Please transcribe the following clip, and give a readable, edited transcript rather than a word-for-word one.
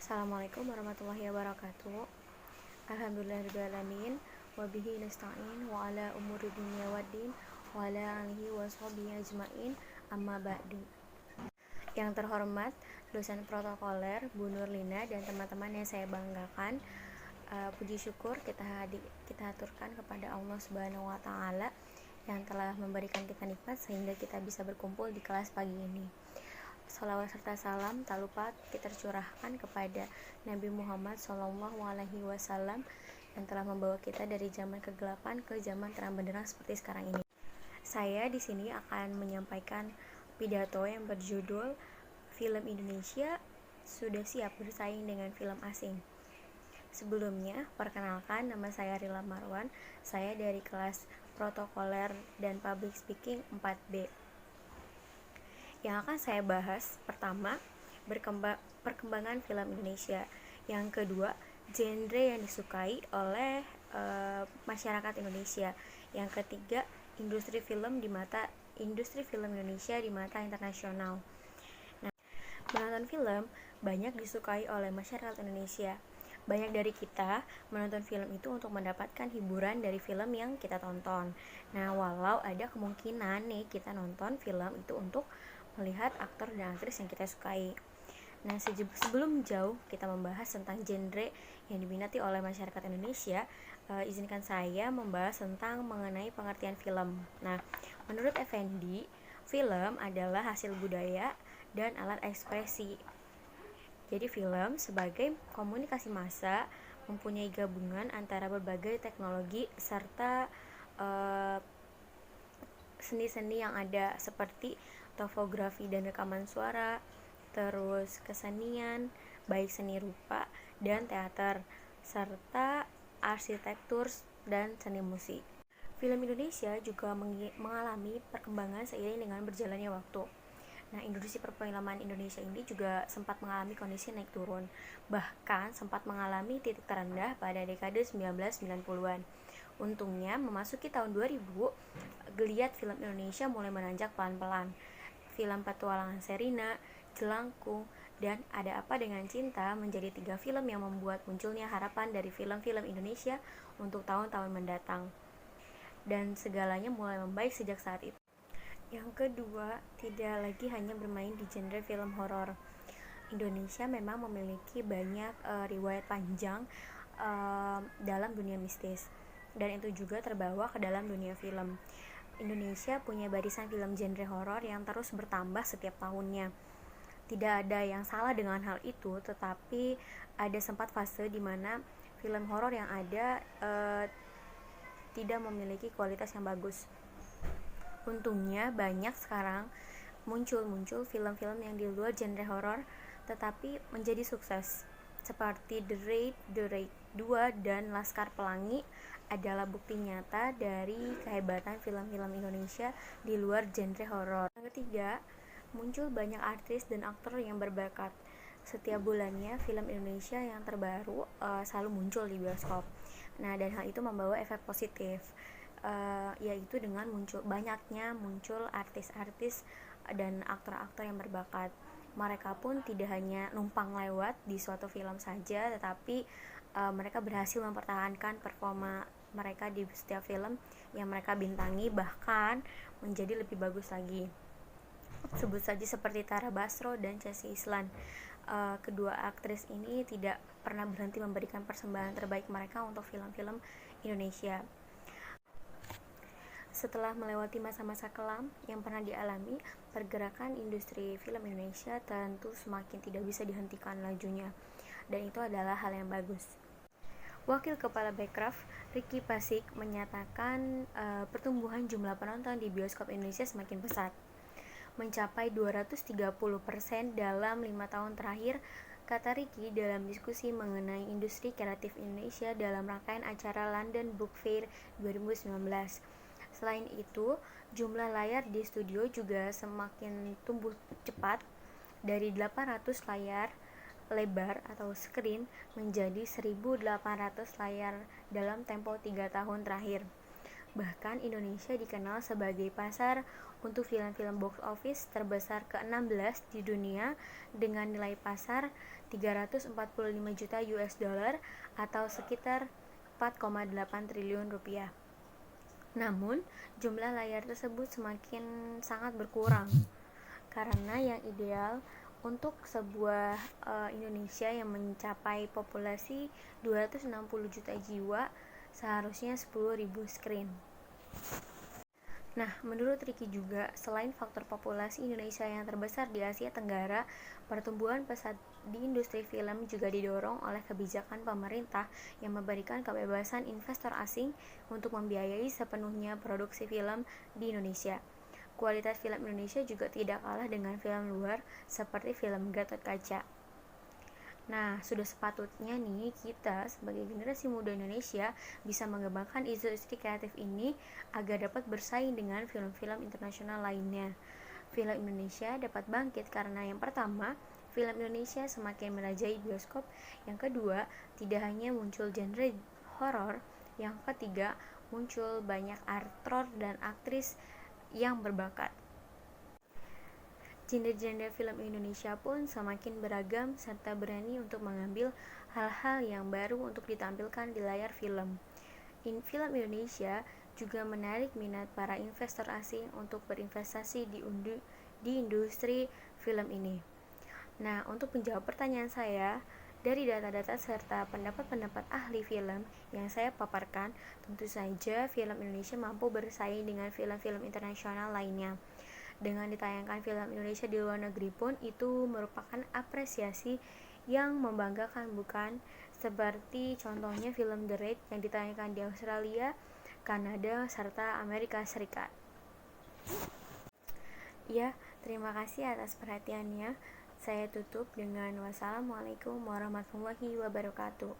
Assalamualaikum warahmatullahi wabarakatuh. Alhamdulillahirrahmanirrahim. Wabihi nasta'in wa ala umuri dunya waddin wa ala alihi wa sahbihi ajma'in amma ba'du. Yang terhormat dosen protokoler Bu Nurlina dan teman-teman yang saya banggakan, puji syukur kita aturkan kepada Allah Subhanahu wa taala yang telah memberikan kita nikmat sehingga kita bisa berkumpul di kelas pagi ini. Salawat serta salam tak lupa kita curahkan kepada Nabi Muhammad SAW yang telah membawa kita dari zaman kegelapan ke zaman terang benderang seperti sekarang ini. Saya di sini akan menyampaikan pidato yang berjudul Film Indonesia sudah siap bersaing dengan film asing. Sebelumnya, perkenalkan, nama saya Rila Marwan. Saya dari kelas Protokoler dan Public Speaking 4B. Yang akan saya bahas, pertama, perkembangan film Indonesia. Yang kedua, genre yang disukai oleh masyarakat Indonesia. Yang ketiga, industri film Indonesia di mata internasional. Nah, menonton film banyak disukai oleh masyarakat Indonesia. Banyak dari kita menonton film itu untuk mendapatkan hiburan dari film yang kita tonton. Nah, walau ada kemungkinan nih kita nonton film itu untuk melihat aktor dan aktris yang kita sukai. Nah, sebelum jauh kita membahas tentang genre yang diminati oleh masyarakat Indonesia, izinkan saya membahas tentang mengenai pengertian film. Nah, menurut Effendi, film adalah hasil budaya dan alat ekspresi. Jadi film sebagai komunikasi massa mempunyai gabungan antara berbagai teknologi serta seni-seni yang ada seperti topografi dan rekaman suara, terus kesenian, baik seni rupa dan teater, serta arsitektur dan seni musik. Film Indonesia juga mengalami perkembangan seiring dengan berjalannya waktu. Nah, industri perfilman Indonesia ini juga sempat mengalami kondisi naik turun, bahkan sempat mengalami titik terendah pada dekade 1990-an. Untungnya, memasuki tahun 2000, geliat film Indonesia mulai menanjak pelan-pelan. Film Petualangan Sherina, Jelangkung, dan Ada Apa Dengan Cinta menjadi 3 film yang membuat munculnya harapan dari film-film Indonesia untuk tahun-tahun mendatang. Dan segalanya mulai membaik sejak saat itu. Yang kedua, tidak lagi hanya bermain di genre film horor. Indonesia memang memiliki banyak riwayat panjang dalam dunia mistis, dan itu juga terbawa ke dalam dunia film. Indonesia punya barisan film genre horor yang terus bertambah setiap tahunnya. Tidak ada yang salah dengan hal itu, tetapi ada sempat fase di mana film horor yang ada tidak memiliki kualitas yang bagus. Untungnya banyak sekarang muncul film-film yang di luar genre horor tetapi menjadi sukses, seperti The Raid 2 dan Laskar Pelangi adalah bukti nyata dari kehebatan film-film Indonesia di luar genre horor. Yang ketiga, muncul banyak artis dan aktor yang berbakat. Setiap bulannya film Indonesia yang terbaru selalu muncul di bioskop. Nah, dan hal itu membawa efek positif, yaitu dengan banyaknya muncul artis-artis dan aktor-aktor yang berbakat. Mereka pun tidak hanya numpang lewat di suatu film saja, tetapi mereka berhasil mempertahankan performa mereka di setiap film yang mereka bintangi, bahkan menjadi lebih bagus lagi. Sebut saja seperti Tara Basro dan Chelsea Islan. Kedua aktris ini tidak pernah berhenti memberikan persembahan terbaik mereka untuk film-film Indonesia. Setelah melewati masa-masa kelam yang pernah dialami, pergerakan industri film Indonesia tentu semakin tidak bisa dihentikan lajunya, dan itu adalah hal yang bagus. Wakil Kepala Bekraf, Ricky Pasik, menyatakan pertumbuhan jumlah penonton di bioskop Indonesia semakin pesat, mencapai 230% dalam 5 tahun terakhir, kata Ricky dalam diskusi mengenai industri kreatif Indonesia dalam rangkaian acara London Book Fair 2019. Selain itu, jumlah layar di studio juga semakin tumbuh cepat, dari 800 layar lebar atau screen menjadi 1.800 layar dalam tempo 3 tahun terakhir. Bahkan Indonesia dikenal sebagai pasar untuk film-film box office terbesar ke-16 di dunia dengan nilai pasar 345 juta US dollar atau sekitar 4,8 triliun rupiah. Namun, jumlah layar tersebut semakin sangat berkurang karena yang ideal untuk sebuah Indonesia yang mencapai populasi 260 juta jiwa seharusnya 10.000 screen. Nah, menurut Ricky juga, selain faktor populasi Indonesia yang terbesar di Asia Tenggara, pertumbuhan pesat di industri film juga didorong oleh kebijakan pemerintah yang memberikan kebebasan investor asing untuk membiayai sepenuhnya produksi film di Indonesia. Kualitas film Indonesia juga tidak kalah dengan film luar seperti film Gatot Kaca. Nah, sudah sepatutnya nih kita sebagai generasi muda Indonesia bisa mengembangkan industri kreatif ini agar dapat bersaing dengan film-film internasional lainnya. Film Indonesia dapat bangkit karena yang pertama, film Indonesia semakin merajai bioskop. Yang kedua, tidak hanya muncul genre horor. Yang ketiga, muncul banyak aktor dan aktris yang berbakat. Genre-genre film Indonesia pun semakin beragam serta berani untuk mengambil hal-hal yang baru untuk ditampilkan di layar film. Film Indonesia juga menarik minat para investor asing untuk berinvestasi di industri film ini. Nah, untuk menjawab pertanyaan saya, dari data-data serta pendapat-pendapat ahli film yang saya paparkan, tentu saja film Indonesia mampu bersaing dengan film-film internasional lainnya. Dengan ditayangkan film Indonesia di luar negeri pun itu merupakan apresiasi yang membanggakan, bukan? Seperti contohnya film The Raid yang ditayangkan di Australia, Kanada, serta Amerika Serikat. Ya, terima kasih atas perhatiannya. Saya tutup dengan wassalamualaikum warahmatullahi wabarakatuh.